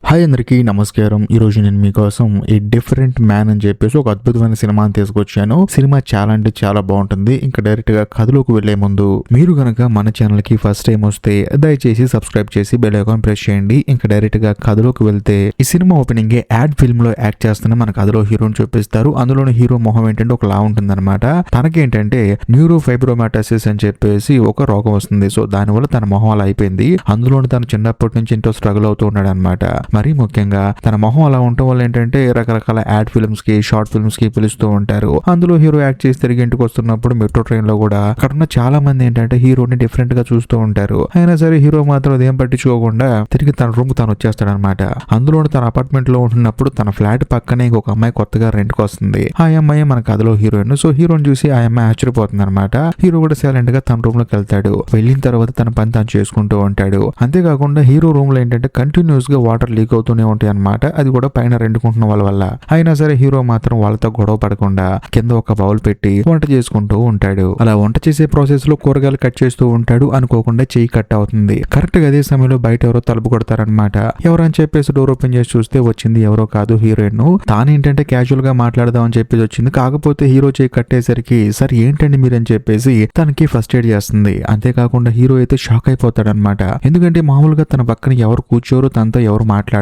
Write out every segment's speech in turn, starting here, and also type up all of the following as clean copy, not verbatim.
Hi అందరికీ నమస్కారం. ఈరోజు నేను మీకోసం ఈ డిఫరెంట్ మ్యాన్ అని చెప్పేసి ఒక అద్భుతమైన సినిమాని తీసుకొచ్చాను. సినిమా చాలా అంటే చాలా బాగుంటుంది. ఇంకా డైరెక్ట్ గా కథలోకి వెళ్లే ముందు మీరు గనక మన ఛానల్ కి ఫస్ట్ టైం వస్తే దయచేసి సబ్స్క్రైబ్ చేసి బెల్ ఐకాన్ ప్రెస్ చేయండి. ఇంకా డైరెక్ట్ గా కథలోకి వెళ్తే ఈ సినిమా ఓపెనింగ్ యాడ్ ఫిల్మ్ లో యాక్ట్ చేస్తున్న మన కథలో హీరోని చూపిస్తారు. అందులోని హీరో మొహం ఏంటంటే ఒకలా ఉంటుంది అనమాట. తనకేంటంటే న్యూరోఫైబ్రోమాటోసిస్ అని చెప్పేసి ఒక రోగం వస్తుంది. సో దానివల్ల తన మొహం అలా అయిపోయింది. అందులోని తను చిన్నప్పటి నుంచి ఎంతో స్ట్రగుల్ అవుతూ ఉన్నాడు అనమాట. మరీ ముఖ్యంగా తన మొహం అలా ఉండటం వల్ల ఏంటంటే రకరకాల యాడ్ ఫిల్మ్స్ కి షార్ట్ ఫిల్మ్స్ కి పిలుస్తూ ఉంటారు. అందులో హీరో యాక్ట్ చేసి తిరిగి ఇంటికి వస్తున్నప్పుడు మెట్రో ట్రైన్ లో కూడా అక్కడ ఉన్న చాలా మంది ఏంటంటే హీరోని డిఫరెంట్ గా చూస్తూ ఉంటారు. అయినా సరే హీరో మాత్రం అదేం పట్టించుకోకుండా తిరిగి తన రూమ్ తను వచ్చేస్తాడు అనమాట. అందులో తన అపార్ట్మెంట్ లో ఉంటున్నప్పుడు తన ఫ్లాట్ పక్కనే ఇంకొక అమ్మాయి కొత్తగా రెంట్ కి వస్తుంది. ఆ అమ్మాయి మన కథలో హీరోయిన్. సో హీరోని చూసి ఆ అమ్మాయి ఆశ్చర్యపోతుంది అనమాట. హీరో కూడా సైలెంట్ గా తన రూమ్ లోకి వెళ్తాడు. వెళ్ళిన తర్వాత తన పని తను చేసుకుంటూ ఉంటాడు. అంతేకాకుండా హీరో రూమ్ లో ఏంటంటే కంటిన్యూస్ గా వాటర్ లీక్ అవుతూనే ఉంటాయి అనమాట. అది కూడా పైన రెండుకుంటున్న వాళ్ళ వల్ల. అయినా సరే హీరో మాత్రం వాళ్ళతో గొడవ పడకుండా కింద ఒక బౌల్ పెట్టి వంట చేసుకుంటూ ఉంటాడు. అలా వంట చేసే ప్రాసెస్ లో కూరగాయలు కట్ చేస్తూ ఉంటాడు. అనుకోకుండా చెయ్యి కట్ అవుతుంది. కరెక్ట్ గా అదే సమయంలో బయట ఎవరో తలుపు కొడతారనమాట. ఎవరని చెప్పేసి డోర్ ఓపెన్ చేసి చూస్తే వచ్చింది ఎవరో కాదు, హీరోయిన్. తానేంటంటే క్యాజువల్ గా మాట్లాడదాం అని చెప్పేసి వచ్చింది. కాకపోతే హీరో చెయ్యి కట్టేసరికి సరే ఏంటండి మీరని చెప్పేసి తనకి ఫస్ట్ ఎయిడ్ చేస్తుంది. అంతేకాకుండా హీరో అయితే షాక్ అయిపోతాడనమాట. ఎందుకంటే మామూలుగా తన పక్కన ఎవరు కూర్చోరు, తనతో ఎవరు మాట్లాడరు.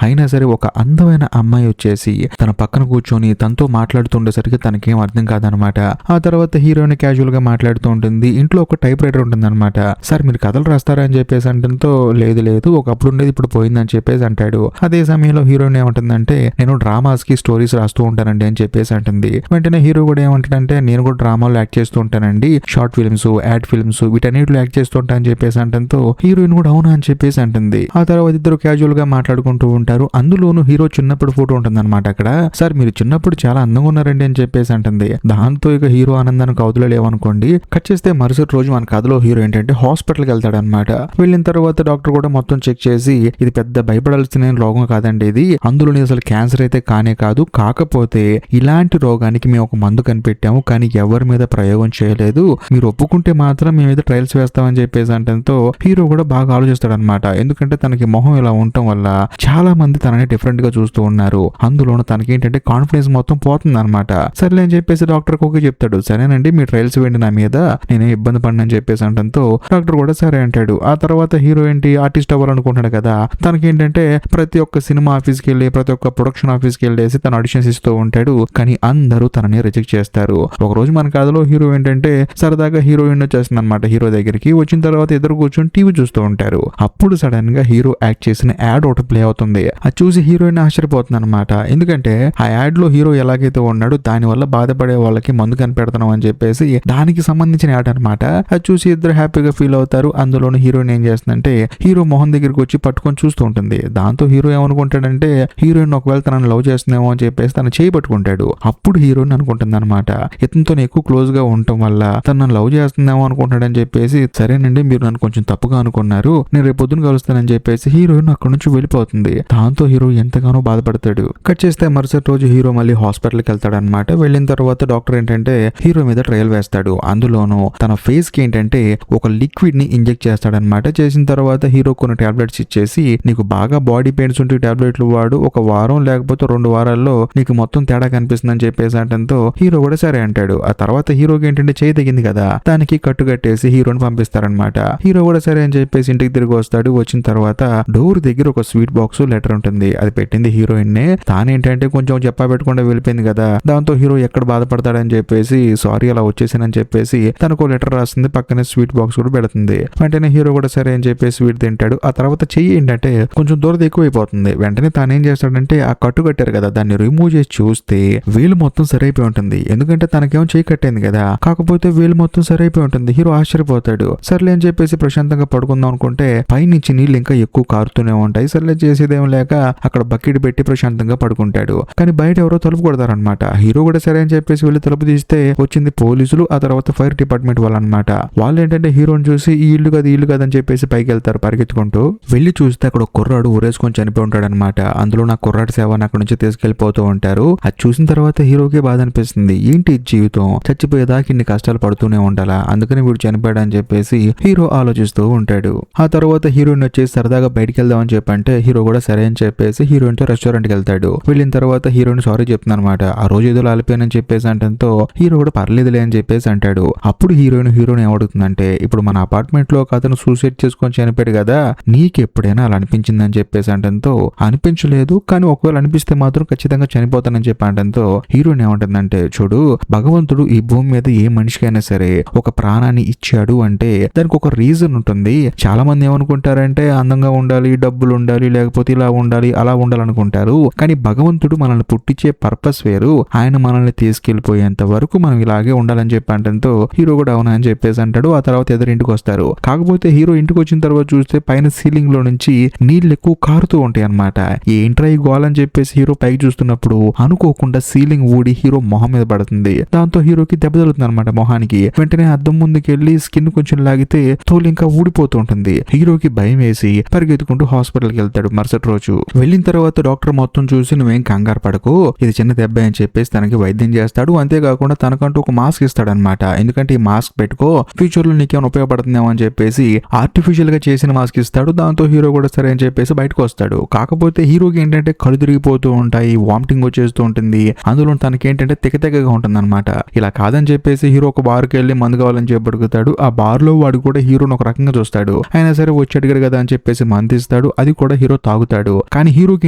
అయినా సరే ఒక అందమైన అమ్మాయి వచ్చేసి తన పక్కన కూర్చొని తనతో మాట్లాడుతుండేసరికి తనకేం అర్థం కాదనమాట. ఆ తర్వాత హీరోయిన్ క్యాజువల్ గా మాట్లాడుతూ ఉంటుంది. ఇంట్లో ఒక టైప్ రైటర్ ఉంటుంది అనమాట. సార్ మీరు కథలు రాస్తారా అని చెప్పేసి అంటంతో లేదు ఒకప్పుడు ఉండేది ఇప్పుడు పోయిందని చెప్పేసి అంటాడు. అదే సమయంలో హీరోయిన్ ఏమంటుందంటే నేను డ్రామాస్ కి స్టోరీస్ రాస్తూ ఉంటానండి అని చెప్పేసి అంటుంది. వెంటనే హీరో కూడా ఏమంటాడంటే నేను కూడా డ్రామాలో యాక్ట్ చేస్తూ ఉంటానండి, షార్ట్ ఫిల్మ్స్ యాడ్ ఫిల్మ్స్ వీటన్నిటిలో యాక్ట్ చేస్తూ ఉంటా అని చెప్పేసి అంటంతో హీరోయిన్ కూడా అవునా అని చెప్పేసి అంటుంది. ఆ తర్వాత ఇద్దరు క్యాజువల్ గా మాట్లాడుకుంటూ ఉంటారు. అందులోనూ హీరో చిన్నప్పుడు ఫోటో ఉంటుంది అనమాట. అక్కడ సార్ మీరు చిన్నప్పుడు చాలా అందంగా ఉన్నారండి అని చెప్పేసి అంటుంది. దాంతో ఇక హీరో ఆనందానికి అవతలేవనుకోండి. కట్ చేస్తే మరుసటి రోజు మన కథలో హీరో ఏంటంటే హాస్పిటల్కి వెళ్తాడు అనమాట. వెళ్ళిన తర్వాత డాక్టర్ కూడా మొత్తం చెక్ చేసి ఇది పెద్ద భయపడాల్సిన రోగం కాదండి, ఇది అందులోని అసలు క్యాన్సర్ అయితే కానే కాదు, కాకపోతే ఇలాంటి రోగానికి మేము ఒక మందు కనిపెట్టాము కానీ ఎవరి మీద ప్రయోగం చేయలేదు, మీరు ఒప్పుకుంటే మాత్రం మేము మీద ట్రయల్స్ వేస్తామని చెప్పేసి అంటంతో హీరో కూడా బాగా ఆలోచిస్తాడు అనమాట. ఎందుకంటే తనకి మొహం ఇలా ఉండటం వల్ల చాలా మంది తనని డిఫరెంట్ గా చూస్తూ ఉన్నారు. అందులోనూ తనకేంటంటే కాన్ఫిడెన్స్ మొత్తం పోతుంది అనమాట. సర్లే అని చెప్పేసి డాక్టర్ ఓకే చెప్తాడు. సరేనండి మీ ట్రయల్స్ వేయండి నా మీద, నేనే ఇబ్బంది పడినని చెప్పేసి అంటంతో డాక్టర్ కూడా సరే అంటాడు. ఆ తర్వాత హీరో ఏంటి ఆర్టిస్ట్ అవ్వాలనుకుంటాడు కదా. తనకేంటంటే ప్రతి ఒక్క సినిమా ఆఫీస్కి వెళ్ళి ప్రతి ఒక్క ప్రొడక్షన్ ఆఫీస్కి వెళ్ళేసి తన ఆడిషన్స్ ఇస్తూ ఉంటాడు. కానీ అందరూ తనని రిజెక్ట్ చేస్తారు. ఒక రోజు మన కథలో హీరో ఏంటంటే సరదాగా హీరోయిన్ వచ్చేస్తుంది అనమాట. హీరో దగ్గరికి వచ్చిన తర్వాత ఇద్దరు కూర్చొని టీవీ చూస్తూ ఉంటారు. అప్పుడు సడన్ గా హీరో యాక్ట్ చేసిన యాడ్ ఒకటి ప్లే అవుతుంది. అది చూసి హీరోయిన్ ఆశ్చర్యపోతుంది అనమాట. ఎందుకంటే ఆ యాడ్ లో హీరో ఎలాగైతే ఉన్నాడో దాని వల్ల బాధపడే వాళ్ళకి మందు కనిపెడతాం అని చెప్పేసి దానికి సంబంధించిన యాడ్ అనమాట. అది చూసి ఇద్దరు హ్యాపీగా ఫీల్ అవుతారు. అందులోని హీరోయిన్ ఏం చేస్తుందంటే హీరో మొహం దగ్గరికి వచ్చి పట్టుకొని చూస్తూ ఉంటుంది. దాంతో హీరో ఏమనుకుంటాడంటే హీరోయిన్ ఒకవేళ తనని లవ్ చేస్తుందేమో అని చెప్పేసి తన చేయి పట్టుకుంటాడు. అప్పుడు హీరోయిన్ అనుకుంటుంది అనమాట ఇతనితో ఎక్కువ క్లోజ్ గా ఉండటం వల్ల తను లవ్ చేస్తుందేమో అనుకుంటాడని చెప్పేసి సరేనండి మీరు నన్ను కొంచెం తప్పుగా అనుకున్నారు, నేను రేపు పొద్దున కలుస్తానని చెప్పేసి హీరోయిన్ అక్కడ నుంచి వెళ్ళిపోతుంది. దాంతో హీరో ఎంతగానో బాధపడతాడు. కట్ చేస్తే మరుసటి రోజు హీరో మళ్ళీ హాస్పిటల్కి వెళ్తాడు అనమాట. వెళ్ళిన తర్వాత డాక్టర్ ఏంటంటే హీరో మీద ట్రయల్ వేస్తాడు. అందులోనూ తన ఫేస్ కి ఏంటంటే ఒక లిక్విడ్ ని ఇంజెక్ట్ చేస్తాడనమాట. చేసిన తర్వాత హీరో కొన్ని టాబ్లెట్స్ ఇచ్చేసి నీకు బాగా బాడీ పెయిన్స్ ఉంటే టాబ్లెట్లు వాడు, ఒక వారం లేకపోతే 2 వారాల్లో నీకు మొత్తం తేడా కనిపిస్తుందని చెప్పేసి అంటంతో హీరో కూడా సరే అంటాడు. ఆ తర్వాత హీరోకి ఏంటంటే చేయి తగ్గింది కదా, దానికి కట్టు కట్టేసి హీరోని పంపిస్తారనమాట. హీరో కూడా సరే అని చెప్పేసి ఇంటికి తిరిగి వస్తాడు. వచ్చిన తర్వాత డోర్ దగ్గర ఒక స్వీట్ బాక్స్ లెటర్ ఉంటుంది. అది పెట్టింది హీరోయిన్ నే. తానేంటంటే కొంచెం చెప్పా పెట్టకుండా వెళ్ళిపోయింది కదా. దాంతో హీరో ఎక్కడ బాధపడతాడని చెప్పేసి సారీ అలా వచ్చేసానని చెప్పేసి తనకు లెటర్ రాస్తుంది. పక్కనే స్వీట్ బాక్స్ కూడా పెడుతుంది. వెంటనే హీరో కూడా సరే అని చెప్పేసి స్వీట్ తింటాడు. ఆ తర్వాత చెయ్యి ఏంటంటే కొంచెం దూరం ఎక్కువైపోతుంది. వెంటనే తానేం చేస్తాడంటే ఆ కట్టు కట్టారు కదా దాన్ని రిమూవ్ చేసి చూస్తే వేలు మొత్తం సరైపోయి ఉంటుంది. ఎందుకంటే తనకేమో చెయ్యి కట్టింది కదా, కాకపోతే వేలు మొత్తం సరైపోయి ఉంటుంది. హీరో ఆశ్చర్యపోతాడు. సర్లే అని చెప్పేసి ప్రశాంతంగా పడుకుందాం అనుకుంటే పైనుంచి నీళ్ళు ఇంకా ఎక్కువ కారుతూనే ఉంటాయి. సర్లే చేసేదేం లేక అక్కడ బకెట్ పెట్టి ప్రశాంతంగా పడుకుంటాడు. కానీ బయట ఎవరో తలుపు కొడతారనమాట. హీరో కూడా సరే అని చెప్పేసి వెళ్ళి తలుపు తీస్తే వచ్చింది పోలీసులు, ఆ తర్వాత ఫైర్ డిపార్ట్మెంట్ వాళ్ళు అనమాట. వాళ్ళు ఏంటంటే హీరోని చూసి ఈ ఇల్లు కాదని చెప్పేసి పైకి వెళ్తారు పరిగెత్తుకుంటూ. వెళ్ళి చూస్తే అక్కడ ఒక కుర్రాడు ఊరేసుకొని చనిపోయి ఉంటాడు అనమాట. అందులో నా కుర్రాడి సేవని అక్కడ నుంచి తీసుకెళ్లిపోతూ ఉంటారు. అది చూసిన తర్వాత హీరోకి బాధ అనిపిస్తుంది. ఏంటి జీవితం, చచ్చిపోయేదాకా ఇన్ని కష్టాలు పడుతూనే ఉండాలా, అందుకని వీడు చనిపోయాడు అని చెప్పేసి హీరో ఆలోచిస్తూ ఉంటాడు. ఆ తర్వాత హీరోయిన్ వచ్చేసి సరదాగా బయటికి వెళ్దామని చెప్పంటే హీరో హీరో కూడా సరే అని చెప్పేసి హీరోయిన్ తో రెస్టారెంట్ కి వెళ్తాడు. వెళ్ళిన తర్వాత హీరోయిన్ సారీ చెప్తుంది అనమాట. ఆ రోజు ఏదో లాలిపోయానని చెప్పేసి అంటంతో హీరో కూడా పర్లేదులే అని చెప్పేసి అంటాడు. అప్పుడు హీరోయిన్ ఏమడుగుతుందంటే, ఇప్పుడు మన అపార్ట్మెంట్ లో ఒక అతను సూసైడ్ చేసుకొని చనిపోయాడు కదా, నీకు ఎప్పుడైనా అలా అనిపించిందని చెప్పేసి అంటంతో అనిపించలేదు, కానీ ఒకవేళ అనిపిస్తే మాత్రం ఖచ్చితంగా చనిపోతానని చెప్పి అంటంతో హీరోయిన్ ఏమంటుందంటే, చూడు భగవంతుడు ఈ భూమి మీద ఏ మనిషికైనా సరే ఒక ప్రాణాన్ని ఇచ్చాడు అంటే దానికి ఒక రీజన్ ఉంటుంది. చాలా మంది ఏమనుకుంటారంటే అందంగా ఉండాలి, డబ్బులు ఉండాలి, లేకపోతే ఇలా ఉండాలి అలా ఉండాలనుకుంటారు. కానీ భగవంతుడు మనల్ని పుట్టించే పర్పస్ వేరు. ఆయన మనల్ని తీసుకెళ్లిపోయేంత వరకు మనం ఇలాగే ఉండాలని చెప్పి అంటంతో హీరో కూడా అవునా అని చెప్పేసి అంటాడు. ఆ తర్వాత ఎదురింటికి వస్తారు. కాకపోతే హీరో ఇంటికి వచ్చిన తర్వాత చూస్తే పైన సీలింగ్ లో నుంచి నీళ్లు ఎక్కువ కారుతూ ఉంటాయి అనమాట. ఏంట్రా ఈ గోల్ అని చెప్పేసి హీరో పైకి చూస్తున్నప్పుడు అనుకోకుండా సీలింగ్ ఊడి హీరో మొహం మీద పడుతుంది. దాంతో హీరోకి దెబ్బ తగులుతుంది అనమాట మొహానికి. వెంటనే అద్దం ముందుకు వెళ్లి స్కిన్ కొంచెం లాగితే తోలు ఇంకా ఊడిపోతూ ఉంటుంది. హీరోకి భయం వేసి పరిగెత్తుకుంటూ హాస్పిటల్కి వెళ్తాడు. మరుసటి రోజు వెళ్ళిన తర్వాత డాక్టర్ మొత్తం చూసి నువ్వేం కంగారు పడకు, ఇది చిన్న దెబ్బ అని చెప్పేసి తనకి వైద్యం చేస్తాడు. అంతేకాకుండా తనకంటూ ఒక మాస్క్ ఇస్తాడనమాట. ఎందుకంటే ఈ మాస్క్ పెట్టుకో, ఫ్యూచర్ లో నీకేమైనా ఉపయోగపడుతుందేమో అని చెప్పేసి ఆర్టిఫిషియల్ గా చేసిన మాస్క్ ఇస్తాడు. దాంతో హీరో కూడా సరే అని చెప్పేసి బయటకు వస్తాడు. కాకపోతే హీరోకి ఏంటంటే కళ్ళు తిరిగిపోతూ ఉంటాయి, వామిటింగ్ వచ్చేస్తూ ఉంటుంది. అందులో తనకేంటంటే తెగగా ఉంటుంది అనమాట. ఇలా కాదని చెప్పేసి హీరో ఒక బార్కి వెళ్ళి మందు కావాలని చెప్పి అడుగుతాడు. ఆ బార్ లో వాడు కూడా హీరోని ఒక రకంగా చూస్తాడు. అయినా సరే వచ్చి అడిగాడు కదా అని చెప్పేసి మందు ఇస్తాడు. అది కూడా హీరో తాగుతాడు. కానీ హీరోకి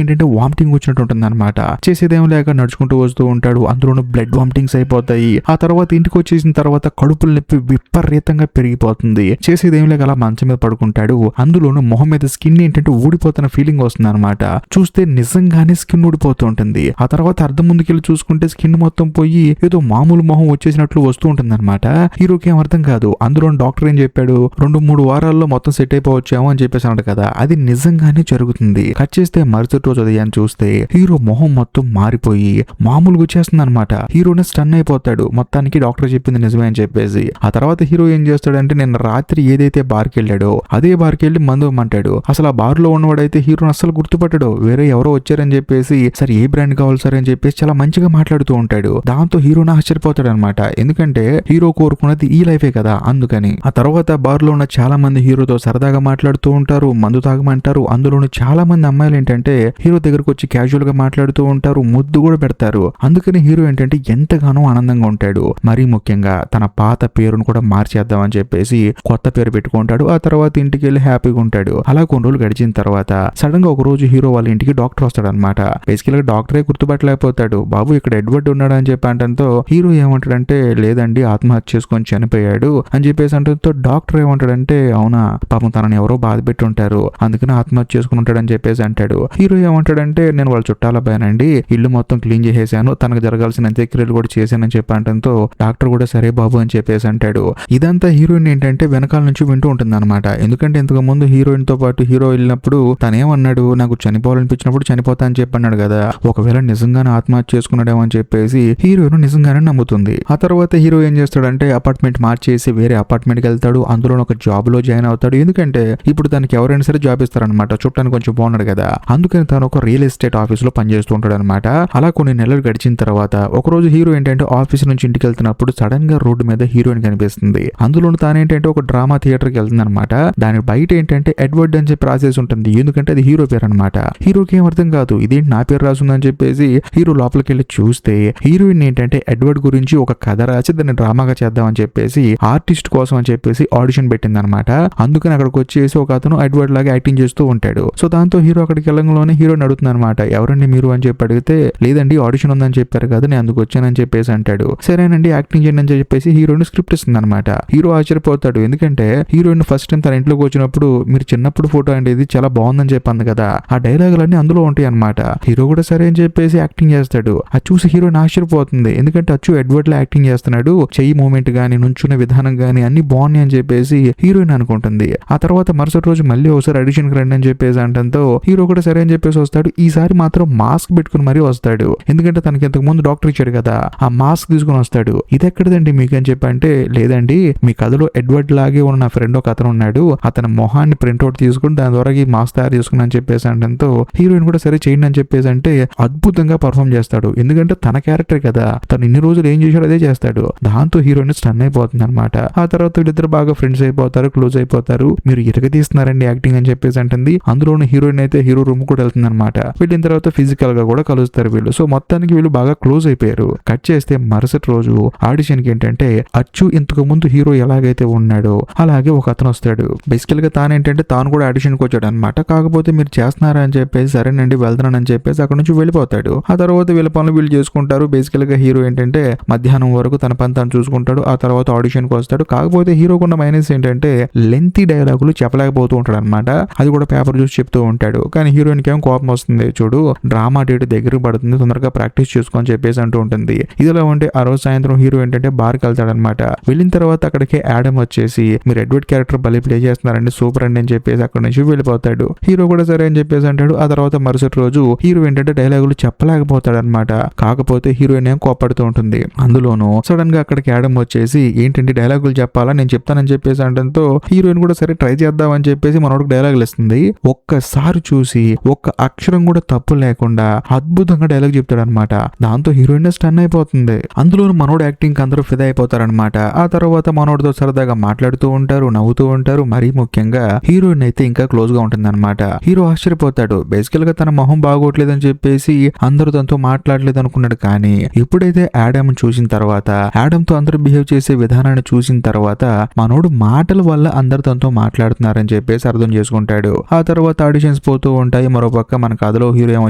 ఏంటంటే వామిటింగ్ వచ్చినట్టు ఉంటుంది అనమాట. చేసేదేం లేక నడుచుకుంటూ వస్తూ ఉంటాడు. అందులోనూ బ్లడ్ వామిటింగ్స్ అయిపోతాయి. ఆ తర్వాత ఇంటికి వచ్చేసిన తర్వాత కడుపులు నొప్పి విపరీతంగా పెరిగిపోతుంది. చేసేదేం లేక అలా మంచం మీద పడుకుంటాడు. అందులోనూ మొహం మీద స్కిన్ ఏంటంటే ఊడిపోతున్న ఫీలింగ్ వస్తుంది అనమాట. చూస్తే నిజంగానే స్కిన్ ఊడిపోతూ ఉంటుంది. ఆ తర్వాత అర్థం ముందుకెళ్ళి చూసుకుంటే స్కిన్ మొత్తం పోయి ఏదో మామూలు మొహం వచ్చేసినట్లు వస్తూ ఉంటుంది అనమాట. హీరోకి ఏం అర్థం కాదు. అందులో డాక్టర్ ఏం చెప్పాడు, 2-3 వారాల్లో మొత్తం సెట్ అయిపోవచ్చాము అని చెప్పేసి అన్నాడు కదా, అది నిజంగానే జరుగుతుంది. కట్ చేస్తే మరుసటి రోజు ఉదయం చూస్తే హీరో మొహం మొత్తం మారిపోయి మామూలుగా వచ్చేస్తుంది అనమాట. హీరోని స్టన్ అయిపోతాడు. మొత్తానికి డాక్టర్ చెప్పింది నిజమే అని చెప్పేసి. ఆ తర్వాత హీరో ఏం చేస్తాడంటే నిన్న రాత్రి ఏదైతే బార్కి వెళ్ళాడో అదే బార్కి వెళ్ళి మందు ఇమ్మంటాడు. అసలు ఆ బార్ లో ఉన్నవాడైతే హీరోని అసలు గుర్తుపట్టాడు. వేరే ఎవరో వచ్చారని చెప్పేసి సరే ఏ బ్రాండ్ కావాలి సార్ అని చెప్పేసి చాలా మంచిగా మాట్లాడుతూ ఉంటాడు. దాంతో హీరోని ఆశ్చర్యపోతాడు అనమాట. ఎందుకంటే హీరో కోరుకున్నది ఈ లైఫే కదా, అందుకని. ఆ తర్వాత బార్ లో ఉన్న చాలా మంది హీరోతో సరదాగా మాట్లాడుతూ ఉంటారు, మందు తాగమంటారు. అందులోని చాలా మంది అమ్మాయిలు ఏంటంటే హీరో దగ్గరకు వచ్చి క్యాజువల్ గా మాట్లాడుతూ ఉంటారు, ముద్దు కూడా పెడతారు. అందుకని హీరో ఏంటంటే ఎంతగానో ఆనందంగా ఉంటాడు. మరీ ముఖ్యంగా తన పాత పేరును కూడా మార్చేద్దామని చెప్పేసి కొత్త పేరు పెట్టుకుంటాడు. ఆ తర్వాత ఇంటికి వెళ్ళి హ్యాపీగా ఉంటాడు. అలా కొన్ని రోజులు గడిచిన తర్వాత సడన్ గా ఒక రోజు హీరో వాళ్ళ ఇంటికి డాక్టర్ వస్తాడు అనమాట. బేసికల్ గా డాక్టరే గుర్తుపట్టలేకపోతాడు. బాబు ఇక్కడ ఎడ్వర్డ్ ఉన్నాడు అని చెప్పి అంటంతో హీరో ఏమంటాడంటే లేదండి ఆత్మహత్య చేసుకొని చనిపోయాడు అని చెప్పేసి అంటంతో డాక్టర్ ఏమంటాడంటే అవునా, పాపం తనని ఎవరో బాధ పెట్టి ఉంటారు, అందుకని ఆత్మహత్య చేసుకుని ఉంటాడని చెప్పేసి అంటాడు. హీరో ఏమంటాడంటే నేను వాళ్ళ చుట్టాల అబ్బాయినండి, ఇల్లు మొత్తం క్లీన్ చేసేసాను, తనకు జరగాల్సిన అంత్యక్రియలు కూడా చేశానని చెప్పి అంటంతో డాక్టర్ కూడా సరే బాబు అని చెప్పేసి అంటాడు. ఇదంతా హీరోయిన్ ఏంటంటే వెనకాల నుంచి వింటూ ఉంటుంది అనమాట. ఎందుకంటే ఇంతకు ముందు హీరోయిన్ తో పాటు హీరో వెళ్ళినప్పుడు తనేమన్నాడు, నాకు చనిపోవాలనిపించినప్పుడు చనిపోతా అని చెప్పి అన్నాడు కదా, ఒకవేళ నిజంగానే ఆత్మహత్య చేసుకున్నాడేమో అని చెప్పేసి హీరోయిన్ నిజంగానే నమ్ముతుంది. ఆ తర్వాత హీరో ఏం చేస్తాడంటే అపార్ట్మెంట్ మార్చేసి వేరే అపార్ట్మెంట్ కి వెళ్తాడు. అందులో ఒక జాబ్ లో జాయిన్ అవుతాడు. ఎందుకంటే ఇప్పుడు తనకి ఎవరైనా సరే జాబ్ ఇస్తారనమాట. చుట్టానికి కొంచెం బాగున్నాడు కదా, అందుకని తను ఒక రియల్ ఎస్టేట్ ఆఫీస్ లో పనిచేస్తూ ఉంటాడు అనమాట. అలా కొన్ని నెలలు గడిచిన తర్వాత ఒక రోజు హీరో ఏంటంటే ఆఫీస్ నుంచి ఇంటికి వెళ్తున్నప్పుడు సడన్ గా రోడ్డు మీద హీరోయిన్ కనిపిస్తుంది. అందులోను తానేంటంటే ఒక డ్రామా థియేటర్ కి వెళ్తుంది అనమాట. దాని బయట ఏంటంటే ఎడ్వర్డ్ అని చెప్పి రాసేసి ఉంటుంది. ఎందుకంటే అది హీరో పేరు అనమాట. హీరోకి ఏం అర్థం కాదు, ఇదేంటి నా పేరు రాసిందని చెప్పేసి హీరో లోపలికి వెళ్ళి చూస్తే హీరోయిన్ ఏంటంటే ఎడ్వర్డ్ గురించి ఒక కథ రాసి దాన్ని డ్రామాగా చేద్దామని చెప్పేసి ఆర్టిస్ట్ కోసం అని చెప్పేసి ఆడిషన్ పెట్టింది అనమాట. అందుకని అక్కడికి వచ్చేసి ఒక అతను ఎడ్వర్డ్ లాగా యాక్టింగ్ చేస్తూ ఉంటాడు. సో దాంతో హీరో అక్కడికి వెళ్ళంలోనే హీరోని అడుగుతుంది అనమాట, ఎవరండి మీరు అని చెప్పి అడిగితే లేదండి ఆడిషన్ ఉందని చెప్పారు కదా, నేను అందుకు వచ్చానని చెప్పేసి అంటాడు. సరేనండి యాక్టింగ్ చేయండి అని చెప్పేసి హీరోయిన్ స్క్రిప్ట్ ఇస్తుంది అనమాట. హీరో ఆశ్చర్యపోతాడు. ఎందుకంటే హీరోయిన్ ఫస్ట్ టైం తన ఇంట్లోకి వచ్చినప్పుడు మీరు చిన్నప్పుడు ఫోటో అండి ఇది చాలా బాగుందని చెప్పంది కదా, ఆ డైలాగులన్నీ అందులో ఉంటాయి అనమాట. హీరో కూడా సరే అని చెప్పేసి యాక్టింగ్ చేస్తాడు. అది చూసి హీరోయిన్ ఆశ్చర్యపోతుంది. ఎందుకంటే అచ్చు ఎడ్వర్డ్ లో యాక్టింగ్ చేస్తున్నాడు, చెయ్యి మూమెంట్ గానీ నుంచున్న విధానం గానీ అన్ని బాగున్నాయి అని చెప్పేసి హీరోయిన్ అనుకుంటుంది. ఆ తర్వాత మరుసటి రోజు మళ్ళీ ఒకసారి ఆడిషన్ కి రండి అని చెప్పేసి అంటంతో హీరో కూడా సరే అని చెప్పేసి వస్తాడు. ఈసారి మాత్రం మాస్క్ పెట్టుకుని మరీ వస్తాడు. ఎందుకంటే తనకి ఇంతకు ముందు డాక్టర్ ఇచ్చాడు కదా, ఆ మాస్క్ తీసుకుని వస్తాడు. ఇది ఎక్కడదండి మీకు అని చెప్పి అంటే లేదండి మీ కథలో ఎడ్వర్డ్ లాగే ఉన్న నా ఫ్రెండ్ ఒక అతను ఉన్నాడు, అతని మొహాన్ని ప్రింట్అవుట్ తీసుకుని దాని ద్వారా ఈ మాస్క్ తయారు చేసుకుని అని చెప్పేసి అంటంతో హీరోయిన్ కూడా సరే చేయండి అని చెప్పేసి అంటే అద్భుతంగా పర్ఫామ్ చేస్తాడు. ఎందుకంటే తన క్యారెక్టర్ కదా, తను ఇన్ని రోజులు ఏం చేశాడో అదే చేస్తాడు. దాంతో హీరోయిన్ స్టన్ అయిపోతుంది అనమాట. ఆ తర్వాత వీళ్ళిద్దరు బాగా ఫ్రెండ్స్ అయిపోతారు, క్లోజ్ అయిపోతారు. మీరు ఇరగ తీస్తున్నారండి యాక్టింగ్ అని చెప్పేసి అంటుంది. అందులోనూ అందులోని హీరోయిన్ అయితే హీరో రూమ్ కూడా వెళ్తుంది అనమాట. వెళ్ళిన తర్వాత ఫిజికల్ గా కూడా కలుస్తారు వీళ్ళు. సో మొత్తానికి వీళ్ళు బాగా క్లోజ్ అయిపోయారు. కట్ చేస్తే మరుసటి రోజు ఆడిషన్ కి ఏంటంటే అచ్చు ఇంతకు ముందు హీరో ఎలాగైతే ఉన్నాడో అలాగే ఒక అతను వస్తాడు. బేసికల్ గా తానేంటంటే తాను కూడా ఆడిషన్ కి వచ్చాడు అనమాట. కాకపోతే మీరు చేస్తున్నారా అని చెప్పేసి సరేనండి వెళ్తున్నానని చెప్పేసి అక్కడ నుంచి వెళ్ళిపోతాడు. ఆ తర్వాత వీళ్ళ పనులు వీళ్ళు చేసుకుంటారు. బేసికల్ గా హీరో ఏంటంటే మధ్యాహ్నం వరకు తన పని తాను చూసుకుంటాడు. ఆ తర్వాత ఆడిషన్ కి వస్తాడు. కాకపోతే హీరోకున్న మైనస్ ఏంటంటే లెంతీ డైలాగులు చెప్పలేకపోతూ ఉంటాడు అనమాట. అది కూడా పేపర్ చూసి చెప్తూ ఉంటాడు. కానీ హీరోయిన్ కి ఏమో కోపం వస్తుంది. చూడు డ్రామా డేట్ దగ్గరకు పడుతుంది, తొందరగా ప్రాక్టీస్ చేసుకొని చెప్పేసి అంటూ ఉంటుంది. ఇదిలా ఉంటే ఆ రోజు సాయంత్రం హీరో ఏంటంటే బార్కి వెళ్తాడనమాట. వెళ్ళిన తర్వాత అక్కడికి యాడమ్ వచ్చేసి మీరు ఎడ్వర్డ్ క్యారెక్టర్ భలే ప్లే చేస్తున్నారండి, సూపర్ అండి అని చెప్పేసి అక్కడ నుంచి వెళ్ళిపోతాడు. హీరో కూడా సరే అని చెప్పేసి అంటాడు. ఆ తర్వాత మరుసటి రోజు హీరో ఏంటంటే డైలాగులు చెప్పలేకపోతాడు అనమాట. కాకపోతే హీరోయిన్ ఏం కోపడుతూ ఉంటుంది. అందులోనూ సడన్ గా అక్కడికి యాడమ్ వచ్చేసి ఏంటంటే డైలాగులు చెప్పాలా నేను చెప్తానని చెప్పేసి అనడంతో హీరోయిన్ కూడా సరే ట్రై చేద్దామని చెప్పేసి మనోడికి డైలాగులు ఇస్తుంది. ఒక్కసారి చూసి ఒక్క అక్షరం కూడా తప్పు లేకుండా అద్భుతంగా డైలాగ్ చెప్తాడు అనమాట. దాంతో హీరోయిన్ స్టన్ అయిపోతుంది. అందులోనూ మనోడు యాక్టింగ్ అందరూ ఫిదా అయిపోతారనమాట. ఆ తర్వాత మనోడితో సరదాగా మాట్లాడుతూ ఉంటారు, నవ్వుతూ ఉంటారు. మరీ ముఖ్యంగా హీరోయిన్ అయితే ఇంకా క్లోజ్ గా ఉంటుంది అనమాట. హీరో ఆశ్చర్యపోతాడు. బేసికల్ గా తన మొహం బాగోట్లేదని చెప్పేసి అందరూ తనతో మాట్లాడలేదు అనుకున్నాడు. కానీ ఎప్పుడైతే యాడమ్ చూసిన తర్వాత యాడమ్ తో అందరూ బిహేవ్ చేసే విధానాన్ని చూసిన తర్వాత మనోడు మాటల వల్ల అందరు తనతో మాట్లాడుతున్నారని చెప్పేసి అర్థం చేసుకుంటాడు. ఆ తర్వాత ఆడిషన్స్ పోతూ ఉంటాయి. మరోపక్క మన కథలో హీరో ఏమో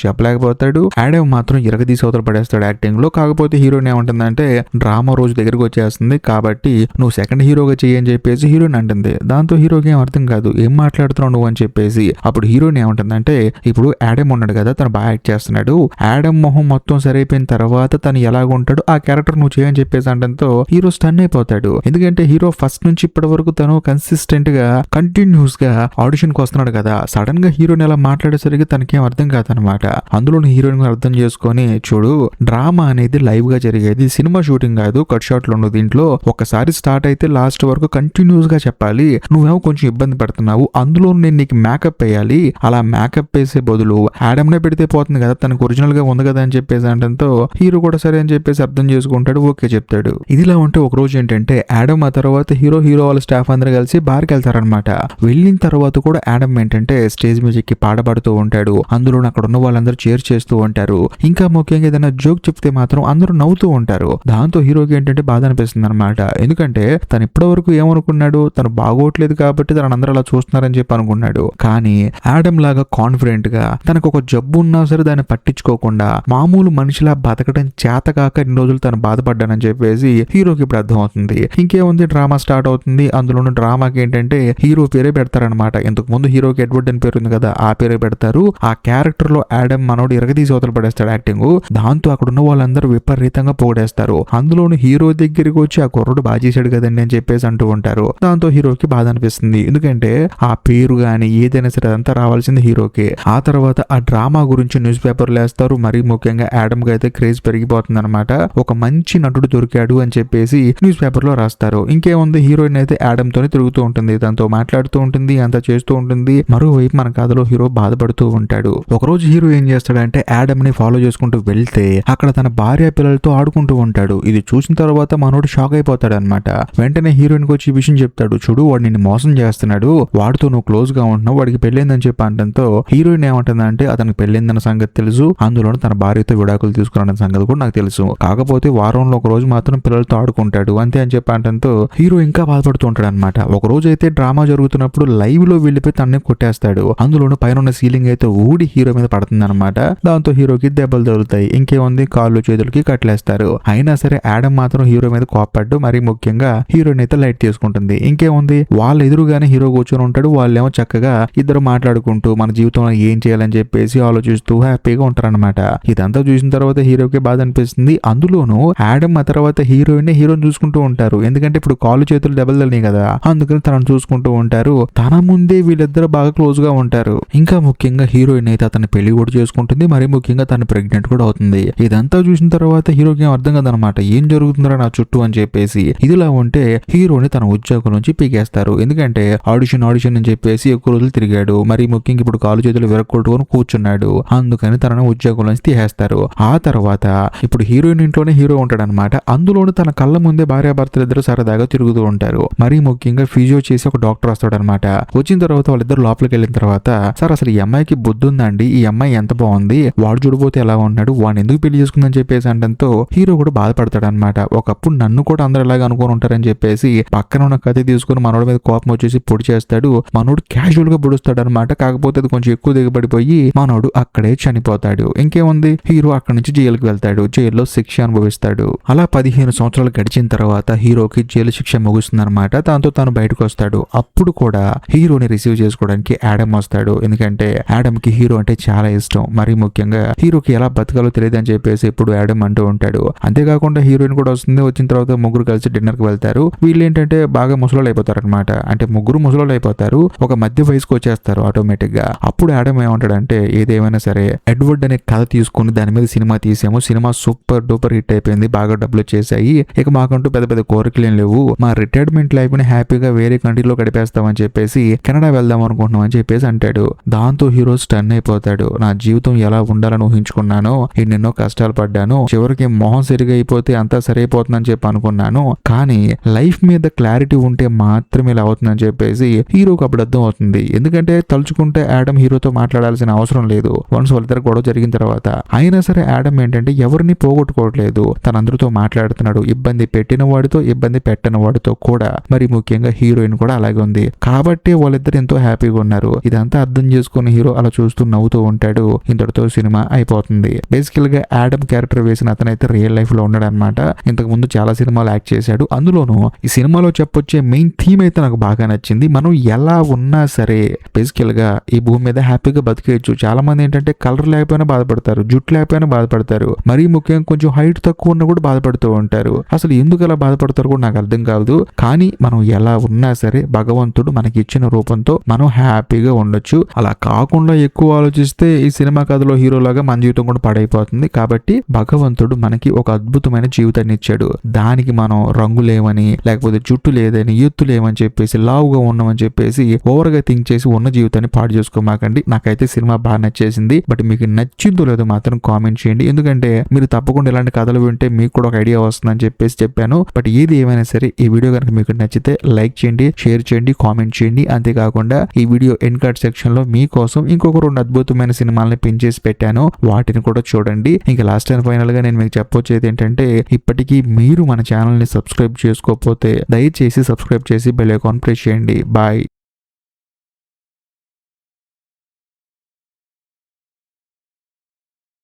చెప్పలేకపోతాడు. యాడమ్ మాత్రం ఇరగదీసి అవతల పడేస్తాడు యాక్టింగ్ లో. కాకపోతే హీరోయిన్ ఏమంటుందంటే డ్రామా రోజు దగ్గరకు వచ్చేస్తుంది కాబట్టి నువ్వు సెకండ్ హీరోగా చెయ్యని చెప్పేసి హీరోయిన్ అంటుంది. దాంతో హీరోకి ఏం అర్థం కాదు, ఏం మాట్లాడుతున్నావు నువ్వు అని చెప్పేసి. అప్పుడు హీరోయిన్ ఏమంటుందంటే ఇప్పుడు యాడమ్ ఉన్నాడు కదా, తను బాగా యాక్ట్ చేస్తున్నాడు. యాడమ్ మొహం మొత్తం సరైపోయిన తర్వాత తను ఎలాగుంటాడు ఆ క్యారెక్టర్ నువ్వు చేయని చెప్పేసి అంటంతో హీరో స్టన్ అయిపోతాడు. ఎందుకంటే హీరో ఫస్ట్ నుంచి ఇప్పటి వరకు తను కన్సిస్టెంట్ గా కంటిన్యూస్ గా ఆడిషన్ కి వస్తున్నాడు కదా. సడన్ గా హీరోయిన్ ఎలా మాట్లాడేసరికి తనకేం అర్థం కాదనమాట. అందులో హీరోయిన్ అర్థం చేసుకొని చూడు డ్రామా అనేది లైవ్ గా జరిగేది, సినిమా షూటింగ్ కాదు, కట్ షాట్లు ఉండవు దీంట్లో. ఒకసారి స్టార్ట్ అయితే లాస్ట్ వరకు కంటిన్యూస్ గా చెప్పాలి. నువ్వేమో కొంచెం ఇబ్బంది పడుతున్నావు. అందులో నేను నీకు మేకప్ వేయాలి. అలా మేకప్ వేసే బదులు యాడమ్ నే పెడితే పోతుంది కదా, తనకు ఒరిజినల్ గా ఉంది కదా అని చెప్పేసి అంటంతో హీరో కూడా సరే అని చెప్పేసి అర్థం చేసుకుంటాడు, ఓకే చెప్తాడు. ఇదిలా ఉంటే ఒక రోజు ఏంటంటే యాడమ్ ఆ తర్వాత హీరో వాళ్ళ స్టాఫ్ అందరూ కలిసి బార్కి వెళ్తారనమాట. వెళ్ళిన తర్వాత కూడా యాడమ్ ఏంటంటే స్టేజ్ మ్యూజిక్ కి పాడబడుతూ ఉంటాడు. అందులో అక్కడ ఉన్న వాళ్ళందరూ చేర్ చేస్తూ ఉంటారు. ఇంకా ముఖ్యంగా ఏదైనా జోక్ చెప్తే మాత్రం అందరూ నవ్వుతూ ఉంటారు. దాంతో హీరోకి ఏంటంటే బాధ అనిపిస్తుంది అనమాట. ఎందుకంటే తను ఇప్పటి వరకు ఏమనుకున్నాడు, తను బాగోట్లేదు కాబట్టి తన అందరూ అలా చూస్తున్నారని చెప్పి అనుకున్నాడు. కానీ యాడమ్ లాగా కాన్ఫిడెంట్ గా తనకు ఒక జబ్బు ఉన్నా సరే దాన్ని పట్టించుకోకుండా మామూలు మనిషిలా బతకడం చేతకాక ఇన్ని రోజులు తను బాధపడ్డానని చెప్పేసి హీరోకి ఇప్పుడు అర్థం అవుతుంది. ఇంకేముంది డ్రామా స్టార్ట్ అవుతుంది. అందులోనూ డ్రామాకి ఏంటంటే హీరో పేరే పెడతారనమాట. ఇంతకు ముందు హీరోకి ఎడ్వర్డ్ అని పేరు ఉంది కదా, ఆ పేరే పెడతారు. ఆ క్యారెక్టర్ లో యాడమ్ మనోడు ఇరగదీసి అవతల పడేస్తాడు యాక్టింగ్. దాంతో అక్కడ ఉన్న వాళ్ళందరూ విపరీతంగా పొగిడేస్తారు. అందులోను హీరో దగ్గరికి వచ్చి ఆ కుర్రుడు బాగా చేశాడు కదండి అని చెప్పేసి అంటూ ఉంటారు. దాంతో హీరోకి బాధ అనిపిస్తుంది. ఎందుకంటే ఆ పేరు గాని ఏదైనా సరే అదంతా రావాల్సింది హీరోకి. ఆ తర్వాత ఆ డ్రామా గురించి న్యూస్ పేపర్లు వేస్తారు. మరీ ముఖ్యంగా యాడమ్ కి అయితే క్రేజ్ పెరిగిపోతుంది అనమాట. ఒక మంచి నటుడు దొరికాడు అని చెప్పేసి న్యూస్ పేపర్ లో రాస్తారు. ఇంకేముంది హీరోయిన్ అయితే యాడమ్ తోనే తిరుగుతూ ఉంటుంది, తనతో మాట్లాడుతూ ఉంటుంది, అంతా చేస్తూ ఉంటుంది. మరోవైపు మన కథలో హీరో బాధపడుతూ ఉంటాడు. ఒకరోజు హీరో ఏం చేస్తాడంటే యాడమ్ ని ఫాలో చేసుకుంటూ వెళ్తే అక్కడ తన భార్య పిల్లలతో ఆడుకుంటూ ఉంటాడు. ఇది చూసిన తర్వాత మనోడు షాక్ అయిపోతాడు అనమాట. వెంటనే హీరోయిన్ కి వచ్చి ఈ విషయం చెప్తాడు. చూడు వాడు నిన్ను మోసం చేస్తున్నాడు, వాడితో నువ్వు క్లోజ్ గా ఉంటున్నావు, వాడికి పెళ్ళైందని చెప్పి అంటంతో హీరోయిన్ ఏమంటుందంటే అతనికి పెళ్ళైందన్న సంగతి తెలుసు, అందులో తన భార్యతో విడాకులు తీసుకున్న సంగతి కూడా నాకు తెలుసు, కాకపోతే వారంలో ఒక రోజు మాత్రం పిల్లలతో ఆడుకుంటాడు అంతే అని చెప్పి అంటంతో హీరో ఇంకా బాధపడుతూ ఉంటాడు అనమాట. ఒక రోజు అయితే డ్రామా జరుగుతున్నప్పుడు లైవ్ లో వెళ్ళిపోయి తన్నే కొట్టేస్తాడు. అందులోనూ పైన ఉన్న సీలింగ్ అయితే ఊడి హీరో మీద పడుతుంది అనమాట. దాంతో హీరోకి దెబ్బలు తగులుతాయి. ఇంకేముంది కాళ్ళు చేతులకి కట్లేస్తారు. అయినా సరే యాడమ్ మాత్రం హీరో మీద కోపడ్డు. మరీ ముఖ్యంగా హీరోయిన్ అయితే లైట్ తీసుకుంటుంది. ఇంకేముంది వాళ్ళ ఎదురుగానే హీరో కూర్చొని ఉంటాడు. వాళ్ళేమో చక్కగా ఇద్దరు మాట్లాడుకుంటూ మన జీవితంలో ఏం చేయాలని చెప్పేసి ఆలోచిస్తూ హ్యాపీగా ఉంటారనమాట. ఇదంతా చూసిన తర్వాత హీరోకి బాధ అనిపిస్తుంది. అందులోనూ యాడమ్ ఆ తర్వాత హీరోయిన్ చూసుకుంటూ ఉంటారు. ఎందుకంటే ఇప్పుడు కాళ్ళు చేతులు దెబ్బలు తగినాయి కదా, అందుకని తనను చూసుకుంటూ ఉంటారు. తన ముందే వీళ్ళిద్దరు బాగా క్లోజ్ గా ఉంటారు. ఇంకా ముఖ్యంగా హీరోయిన్ అయితే అతని పెళ్లి కూడా చేసుకుంటుంది. మరీ ముఖ్యంగా తను ప్రెగ్నెంట్ కూడా అవుతుంది. ఇదంతా చూసిన తర్వాత హీరోకి ఏం అర్థం కదనమాట, ఏం జరుగుతుందో నా చుట్టూ అని చెప్పేసి. ఇదిలా ఉంటే హీరోని తన ఉద్యోగం నుంచి పీకేస్తారు. ఎందుకంటే ఆడిషన్ అని చెప్పేసి ఎక్కువ రోజులు తిరిగాడు. మరీ ముఖ్యంగా ఇప్పుడు కాలు చేతులు విరగొట్టుకొని కూర్చున్నాడు. అందుకని తనను ఉద్యోగం నుంచి తీసేస్తారు. ఆ తర్వాత ఇప్పుడు హీరోయిన్ ఇంట్లోనే హీరో ఉంటాడు అనమాట. అందులోనూ తన కళ్ళ ముందే భార్యాభర్తలు ఇద్దరు సరదాగా తిరుగుతూ ఉంటారు. మరీ ముఖ్యంగా ఫిజియో చేసి ఒక డాక్టర్ వస్తాడు అనమాట. వచ్చిన తర్వాత వాళ్ళిద్దరు లోపలికి వెళ్ళిన తర్వాత తర్వాత సార్ అసలు ఈ అమ్మాయికి బుద్ధి ఉందండి, ఈ అమ్మాయి ఎంత బాగుంది, వాడు చూడబోతే ఎలా ఉన్నాడు, వాడిని ఎందుకు పెళ్లి చేసుకుందని చెప్పేసి అంటంతో హీరో కూడా బాధపడతాడు అనమాట. ఒకప్పుడు నన్ను కూడా అందరూ ఎలాగ అనుకుని ఉంటారని చెప్పేసి పక్కన ఉన్న కత్తి తీసుకుని మనోడి మీద కోపం వచ్చేసి పొడి చేస్తాడు. మనోడు క్యాజువల్ గా పొడుస్తాడు అనమాట. కాకపోతే అది కొంచెం ఎక్కువ దిగబడిపోయి మనోడు అక్కడే చనిపోతాడు. ఇంకేముంది, హీరో అక్కడి నుంచి జైలుకి వెళ్తాడు. జైల్లో శిక్ష అనుభవిస్తాడు. అలా 15 సంవత్సరాలు గడిచిన తర్వాత హీరోకి జైలు శిక్ష ముగుస్తుంది అనమాట. దాంతో తాను బయటకు వస్తాడు. అప్పుడు కూడా హీరోని రిసీవ్ చేసుకోవడానికి యాడమ్ వస్తాడు. ఎందుకంటే యాడమ్ కి హీరో అంటే చాలా ఇష్టం. మరీ ముఖ్యంగా హీరోకి ఎలా బతకాలో తెలియదు అని చెప్పేసి ఎప్పుడు యాడమ్ అంటూ ఉంటాడు. అంతేకాకుండా హీరోయిన్ కూడా వస్తుంది. వచ్చిన తర్వాత ముగ్గురు కలిసి డిన్నర్ కి వెళ్తారు. వీళ్ళు ఏంటంటే బాగా ముసలోళ్ళు అయిపోతారు అనమాట. అంటే ముగ్గురు ముసలోళ్ళు అయిపోతారు. ఒక మధ్య వయసుకు వచ్చేస్తారు ఆటోమేటిక్ గా. అప్పుడు యాడమ్ ఏమంటాడంటే ఏదేమైనా సరే ఎడ్వర్డ్ అనే కథ తీసుకుని దాని మీద సినిమా తీసాము. సినిమా సూపర్ డూపర్ హిట్ అయిపోయింది. బాగా డబ్బులు వచ్చేసాయి. ఇక మాకంటూ పెద్ద పెద్ద కోరికలు ఏం లేవు. మా రిటైర్మెంట్ లైఫ్ ని హ్యాపీగా వేరే కంట్రీలో గడిపేస్తామని చెప్పేసి కెనడా వెళ్దాం అనుకుంటున్నాం అని చెప్పేసి అంటాడు. దాంతో హీరో స్టన్ అయిపోతాడు. నా జీవితం ఎలా ఉండాలని ఊహించుకున్నాను, ఎన్నెన్నో కష్టాలు పడ్డాను, చివరికి మొహం సరిగా అయిపోతే అంతా సరైపోతుందని చెప్పి అనుకున్నాను, కానీ లైఫ్ మీద క్లారిటీ ఉంటే మాత్రమే ఇలా అవుతుందని చెప్పేసి హీరోకి అప్పుడు అర్థం అవుతుంది. ఎందుకంటే తలుచుకుంటే యాడమ్ హీరోతో మాట్లాడాల్సిన అవసరం లేదు. వన్స్ వాళ్ళిద్దరు గొడవ జరిగిన తర్వాత అయినా సరే యాడమ్ ఏంటంటే ఎవరిని పోగొట్టుకోవట్లేదు. తనందరితో మాట్లాడుతున్నాడు. ఇబ్బంది పెట్టిన వాడితో, ఇబ్బంది పెట్టిన వాడితో కూడా. మరి ముఖ్యంగా హీరోయిన్ కూడా అలాగే ఉంది. కాబట్టి వాళ్ళిద్దరు ఎంతో హ్యాపీగా ఉన్నారు. ఇదంతా అర్థం చేసుకుని హీరో అలా చూస్తూ నవ్వుతూ ఉంటాడు. ఇంతటితో సినిమా అయిపోతుంది. బేసికల్ గా యాడమ్ క్యారెక్టర్ వేసిన అతనైతే రియల్ లైఫ్ లో ఉన్నాడు అనమాట. ఇంతకు ముందు చాలా సినిమాలు యాక్ట్ చేశాడు. అందులోనూ ఈ సినిమాలో చెప్పొచ్చే మెయిన్ థీమ్ అయితే నాకు బాగా నచ్చింది. మనం ఎలా ఉన్నా సరే బేసికల్ గా ఈ భూమి మీద హ్యాపీగా బతికేయచ్చు. చాలా మంది ఏంటంటే కలర్ లేకపోయినా బాధపడతారు, జుట్టు లేకపోయినా బాధపడతారు, మరీ ముఖ్యంగా కొంచెం హైట్ తక్కువ ఉన్నా కూడా బాధపడుతూ ఉంటారు. అసలు ఎందుకు అలా బాధపడతారు కూడా నాకు అర్థం కాదు. కానీ మనం ఎలా ఉన్నా సరే భగవంతుడు మనకి ఇచ్చిన రూపంతో మనం హ్యాపీగా ఉండొచ్చు. అలా కాకుండా ఎక్కువ ఆలోచిస్తే ఈ సినిమా కథలో హీరోలాగా మన జీవితం కూడా పాడైపోతుంది. కాబట్టి భగవంతుడు మనకి ఒక అద్భుతమైన జీవితాన్ని ఇచ్చాడు. దానికి మనం రంగులేమని, లేకపోతే జుట్టు లేదని, ఎత్తు లేమని చెప్పేసి, లావుగా ఉన్నామని చెప్పేసి ఓవర్ గా థింక్ చేసి ఉన్న జీవితాన్ని పాడు చేసుకోమాకండి. నాకైతే సినిమా బాగా నచ్చేసింది. బట్ మీకు నచ్చిందో లేదో మాత్రం కామెంట్ చేయండి. ఎందుకంటే మీరు తప్పకుండా ఇలాంటి కథలు వింటే మీకు కూడా ఒక ఐడియా వస్తుందని చెప్పేసి చెప్పాను. బట్ ఏది ఏమైనా సరే ఈ వీడియో కనుక మీకు నచ్చితే లైక్ చేయండి, షేర్ చేయండి, కామెంట్ చేయండి. అంతేకాకుండా ఈ వీడియో ఎండ్ కార్డ్ సెక్షన్ లో మీకోసం ఇంకొక 2 అద్భుతమైన సినిమాలని పిన్ చేసి పెట్టాను. వాటిని కూడా చూడండి. ఇంకా లాస్ట్ అండ్ ఫైనల్ గా నేను మీకు చెప్పొచ్చేది ఏంటంటే ఇప్పటికీ మీరు మన ఛానల్ ని సబ్స్క్రైబ్ చేసుకోకపోతే దయచేసి సబ్స్క్రైబ్ చేసి బెల్ ఐకాన్ ప్రెస్ చేయండి. బాయ్.